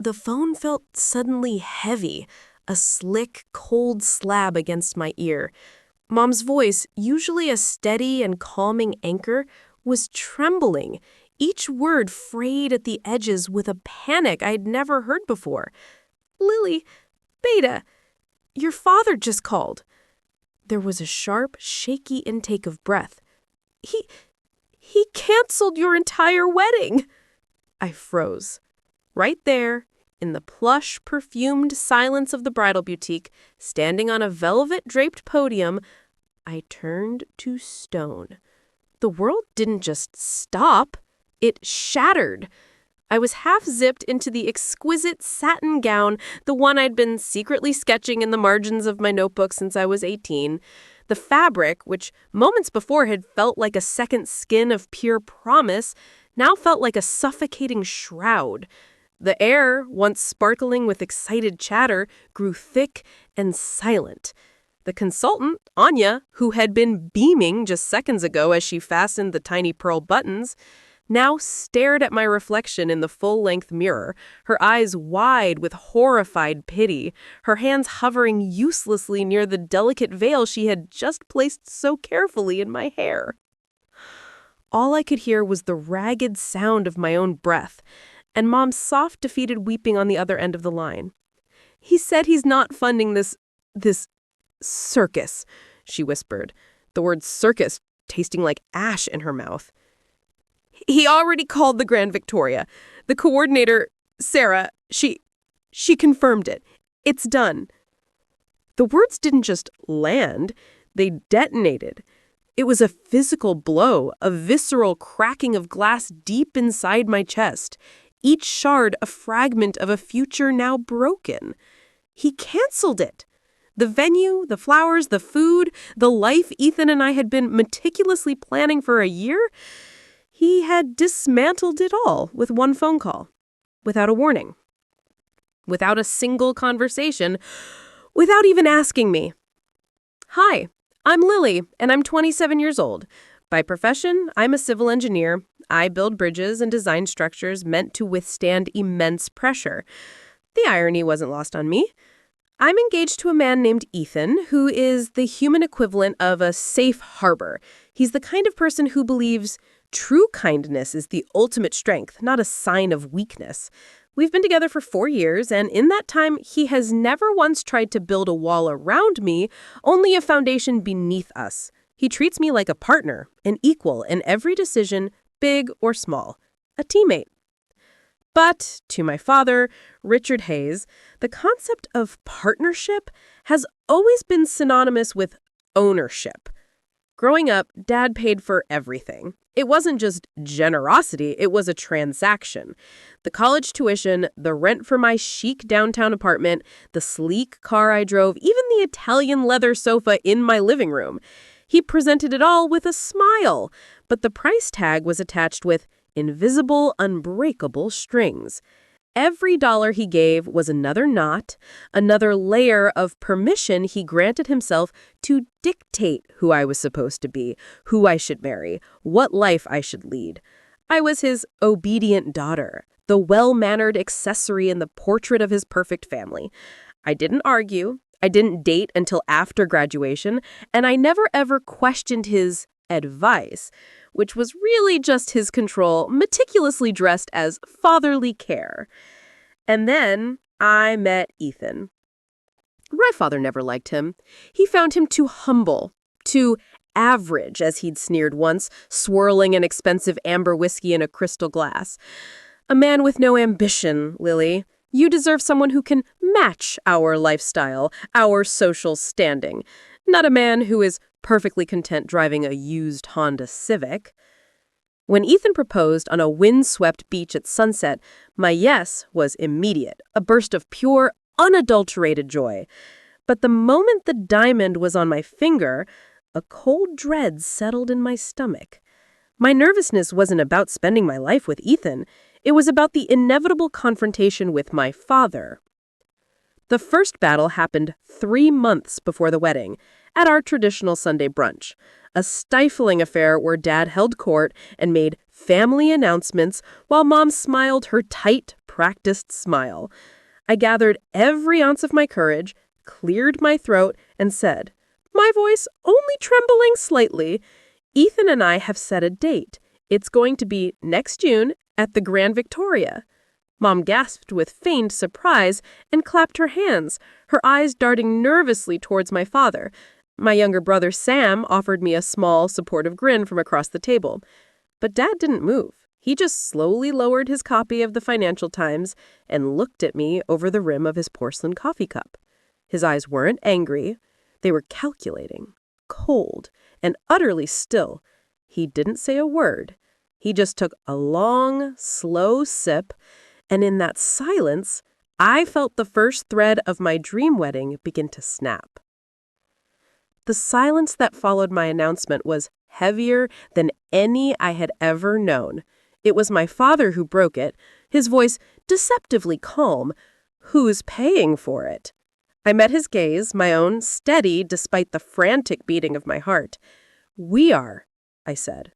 the phone felt suddenly heavy, a slick, cold slab against my ear. Mom's voice, usually a steady and calming anchor, was trembling, each word frayed at the edges with a panic I'd never heard before. "Lily, Beta, your father just called." There was a sharp, shaky intake of breath. He canceled your entire wedding." I froze. Right there, in the plush, perfumed silence of the bridal boutique, standing on a velvet-draped podium, I turned to stone. The world didn't just stop, it shattered. I was half-zipped into the exquisite satin gown, the one I'd been secretly sketching in the margins of my notebook since I was 18. The fabric, which moments before had felt like a second skin of pure promise, now felt like a suffocating shroud. The air, once sparkling with excited chatter, grew thick and silent. The consultant, Anya, who had been beaming just seconds ago as she fastened the tiny pearl buttons, now stared at my reflection in the full-length mirror, her eyes wide with horrified pity, her hands hovering uselessly near the delicate veil she had just placed so carefully in my hair. All I could hear was the ragged sound of my own breath, and Mom's soft, defeated weeping on the other end of the line. "He said he's not funding this circus," she whispered, the word circus tasting like ash in her mouth. "He already called the Grand Victoria. The coordinator, Sarah, she confirmed it. It's done." The words didn't just land, they detonated. It was a physical blow, a visceral cracking of glass deep inside my chest, each shard a fragment of a future now broken. He canceled it. The venue, the flowers, the food, the life Ethan and I had been meticulously planning for a year, he had dismantled it all with one phone call, without a warning, without a single conversation, without even asking me. "Hi, I'm Lily, and I'm 27 years old. By profession, I'm a civil engineer. I build bridges and design structures meant to withstand immense pressure. The irony wasn't lost on me. I'm engaged to a man named Ethan, who is the human equivalent of a safe harbor. He's the kind of person who believes true kindness is the ultimate strength, not a sign of weakness. We've been together for 4 years, and in that time, he has never once tried to build a wall around me, only a foundation beneath us. He treats me like a partner, an equal in every decision, big or small, a teammate. But to my father, Richard Hayes, the concept of partnership has always been synonymous with ownership. Growing up, Dad paid for everything. It wasn't just generosity, it was a transaction. The college tuition, the rent for my chic downtown apartment, the sleek car I drove, even the Italian leather sofa in my living room. He presented it all with a smile, but the price tag was attached with invisible, unbreakable strings. Every dollar he gave was another knot, another layer of permission he granted himself to dictate who I was supposed to be, who I should marry, what life I should lead. I was his obedient daughter, the well-mannered accessory in the portrait of his perfect family. I didn't argue, I didn't date until after graduation, and I never ever questioned his advice, which was really just his control, meticulously dressed as fatherly care. And then I met Ethan. My father never liked him. He found him too humble, too average, as he'd sneered once, swirling an expensive amber whiskey in a crystal glass. "A man with no ambition, Lily. You deserve someone who can match our lifestyle, our social standing. Not a man who is perfectly content driving a used Honda Civic." When Ethan proposed on a wind-swept beach at sunset, my yes was immediate, a burst of pure, unadulterated joy. But the moment the diamond was on my finger, a cold dread settled in my stomach. My nervousness wasn't about spending my life with Ethan. It was about the inevitable confrontation with my father. The first battle happened 3 months before the wedding. at our traditional Sunday brunch, a stifling affair where Dad held court and made family announcements while Mom smiled her tight, practiced smile. I gathered every ounce of my courage, cleared my throat, and said, my voice only trembling slightly, Ethan and I have set a date. It's going to be next June at the Grand Victoria. Mom gasped with feigned surprise and clapped her hands, her eyes darting nervously towards my father. My younger brother Sam offered me a small, supportive grin from across the table. But Dad didn't move. He just slowly lowered his copy of the Financial Times and looked at me over the rim of his porcelain coffee cup. His eyes weren't angry. They were calculating, cold, and utterly still. He didn't say a word. He just took a long, slow sip, and in that silence, I felt the first thread of my dream wedding begin to snap. The silence that followed my announcement was heavier than any I had ever known. It was my father who broke it, his voice deceptively calm. Who's paying for it? I met his gaze, my own steady despite the frantic beating of my heart. We are, I said,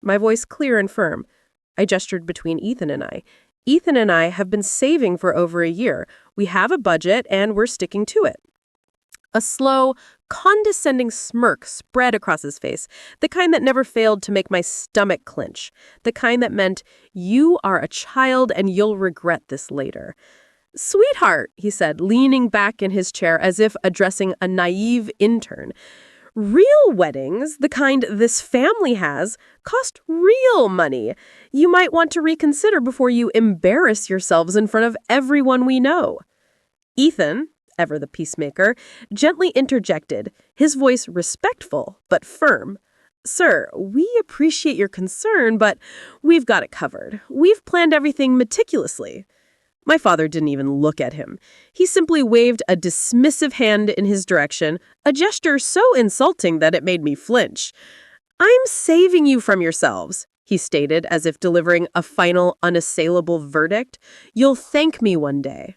my voice clear and firm. I gestured between Ethan and I. Ethan and I have been saving for over a year. We have a budget and we're sticking to it. A slow, condescending smirk spread across his face, the kind that never failed to make my stomach clench, the kind that meant, you are a child and you'll regret this later. Sweetheart, he said, leaning back in his chair as if addressing a naive intern. Real weddings, the kind this family has, cost real money. You might want to reconsider before you embarrass yourselves in front of everyone we know. Ethan, ever the peacemaker, gently interjected, his voice respectful but firm. Sir, we appreciate your concern, but we've got it covered. We've planned everything meticulously. My father didn't even look at him. He simply waved a dismissive hand in his direction, a gesture so insulting that it made me flinch. I'm saving you from yourselves, he stated as if delivering a final, unassailable verdict. You'll thank me one day.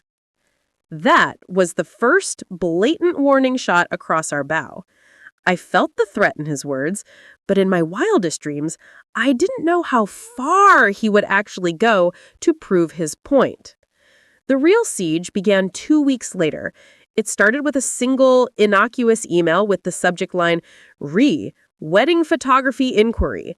That was the first blatant warning shot across our bow. I felt the threat in his words, but in my wildest dreams, I didn't know how far he would actually go to prove his point. The real siege began 2 weeks later. It started with a single, innocuous email with the subject line, Wedding Photography Inquiry.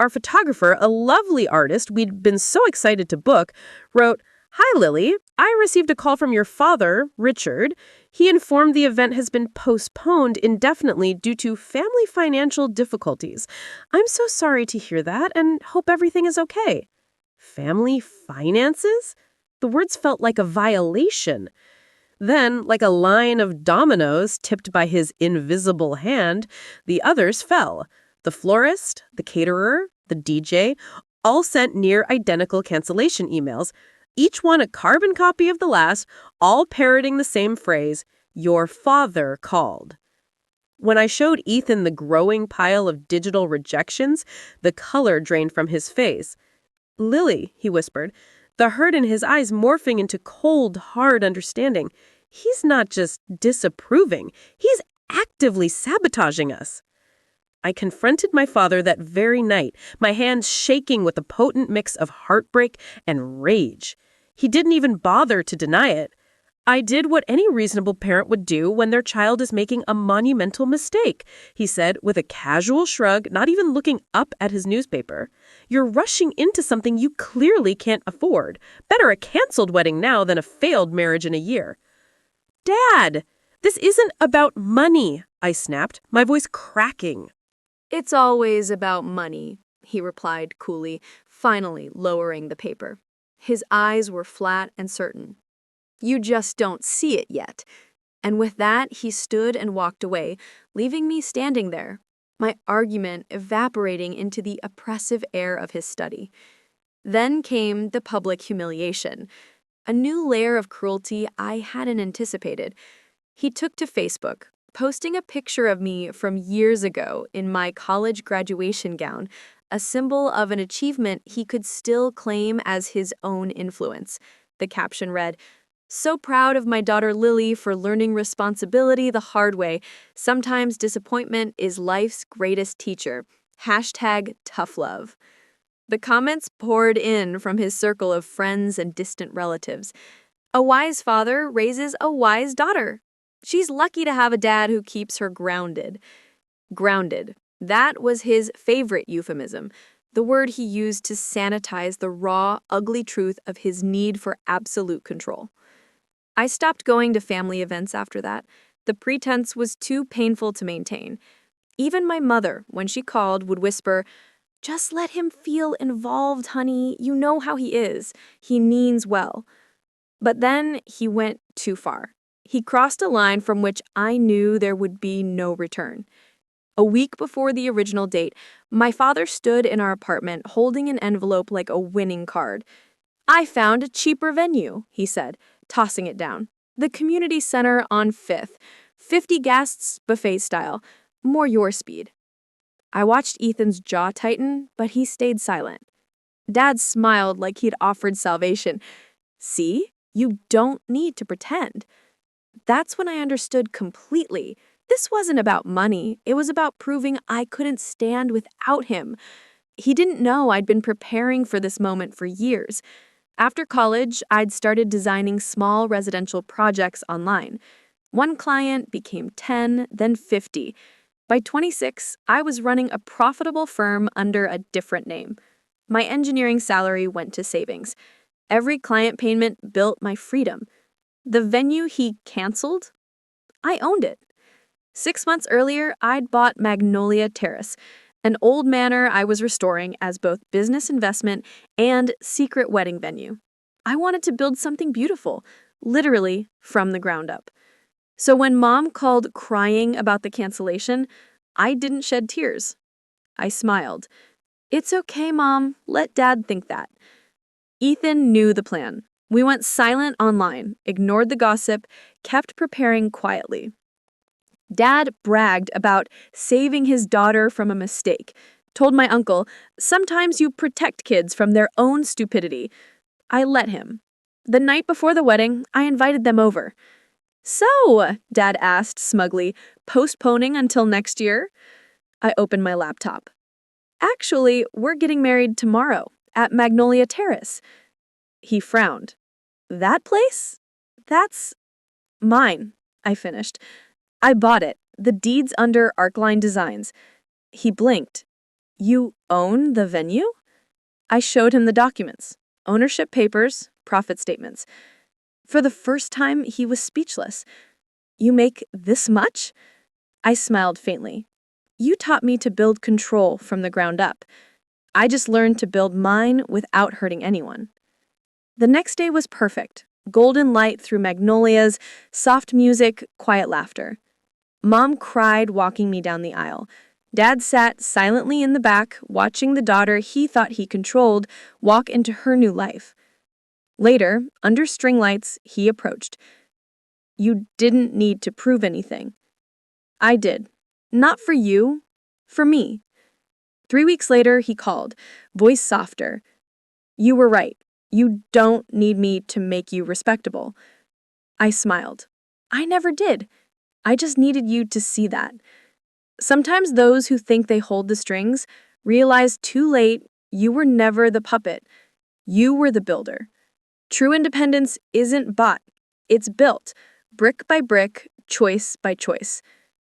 Our photographer, a lovely artist we'd been so excited to book, wrote, Hi, Lily. I received a call from your father, Richard. He informed the event has been postponed indefinitely due to family financial difficulties. I'm so sorry to hear that and hope everything is okay. Family finances? The words felt like a violation. Then, like a line of dominoes tipped by his invisible hand, the others fell. The florist, the caterer, the DJ, all sent near identical cancellation emails, each one a carbon copy of the last, all parroting the same phrase, your father called. When I showed Ethan the growing pile of digital rejections, the color drained from his face. Lily, he whispered, the hurt in his eyes morphing into cold, hard understanding. He's not just disapproving. He's actively sabotaging us. I confronted my father that very night, my hands shaking with a potent mix of heartbreak and rage. He didn't even bother to deny it. I did what any reasonable parent would do when their child is making a monumental mistake, he said with a casual shrug, not even looking up at his newspaper. You're rushing into something you clearly can't afford. Better a canceled wedding now than a failed marriage in a year. Dad, this isn't about money, I snapped, my voice cracking. It's always about money, he replied coolly, finally lowering the paper. His eyes were flat and certain. You just don't see it yet. And with that, he stood and walked away, leaving me standing there, my argument evaporating into the oppressive air of his study. Then came the public humiliation, a new layer of cruelty I hadn't anticipated. He took to Facebook, posting a picture of me from years ago in my college graduation gown, a symbol of an achievement he could still claim as his own influence. The caption read, So proud of my daughter Lily for learning responsibility the hard way. Sometimes disappointment is life's greatest teacher. Hashtag tough love. The comments poured in from his circle of friends and distant relatives. A wise father raises a wise daughter. She's lucky to have a dad who keeps her grounded. Grounded. That was his favorite euphemism, the word he used to sanitize the raw, ugly truth of his need for absolute control. I stopped going to family events after that. The pretense was too painful to maintain. Even my mother, when she called, would whisper, "Just let him feel involved, honey. You know how he is. He means well." But then he went too far. He crossed a line from which I knew there would be no return. A week before the original date, my father stood in our apartment holding an envelope like a winning card. "I found a cheaper venue," he said, tossing it down. "The community center on 5th. 50 guests, buffet style. More your speed." I watched Ethan's jaw tighten, but he stayed silent. Dad smiled like he'd offered salvation. "See? You don't need to pretend." That's when I understood completely. This wasn't about money. It was about proving I couldn't stand without him. He didn't know I'd been preparing for this moment for years. After college, I'd started designing small residential projects online. One client became 10, then 50. By 26, I was running a profitable firm under a different name. My engineering salary went to savings. Every client payment built my freedom. The venue he canceled, I owned it. 6 months earlier, I'd bought Magnolia Terrace, an old manor I was restoring as both business investment and secret wedding venue. I wanted to build something beautiful, literally from the ground up. So when Mom called crying about the cancellation, I didn't shed tears. I smiled. "It's okay, Mom. Let Dad think that." Ethan knew the plan. We went silent online, ignored the gossip, kept preparing quietly. Dad bragged about saving his daughter from a mistake, told my uncle, "Sometimes you protect kids from their own stupidity." I let him. The night before the wedding, I invited them over. "So," Dad asked smugly, "postponing until next year?" I opened my laptop. "Actually, we're getting married tomorrow at Magnolia Terrace." He frowned. "That place? That's mine," I finished. "I bought it, the deeds under Arcline Designs." He blinked. "You own the venue?" I showed him the documents, ownership papers, profit statements. For the first time, he was speechless. "You make this much?" I smiled faintly. "You taught me to build control from the ground up. I just learned to build mine without hurting anyone." The next day was perfect. Golden light through magnolias, soft music, quiet laughter. Mom cried walking me down the aisle. Dad sat silently in the back, watching the daughter he thought he controlled walk into her new life. Later, under string lights, he approached. "You didn't need to prove anything." "I did. Not for you, for me." 3 weeks later, he called, voice softer. "You were right. You don't need me to make you respectable." I smiled. "I never did. I just needed you to see that." Sometimes those who think they hold the strings realize too late you were never the puppet. You were the builder. True independence isn't bought. It's built, brick by brick, choice by choice.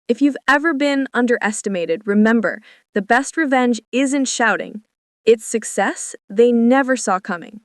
If you've ever been underestimated, remember, the best revenge isn't shouting. It's success they never saw coming.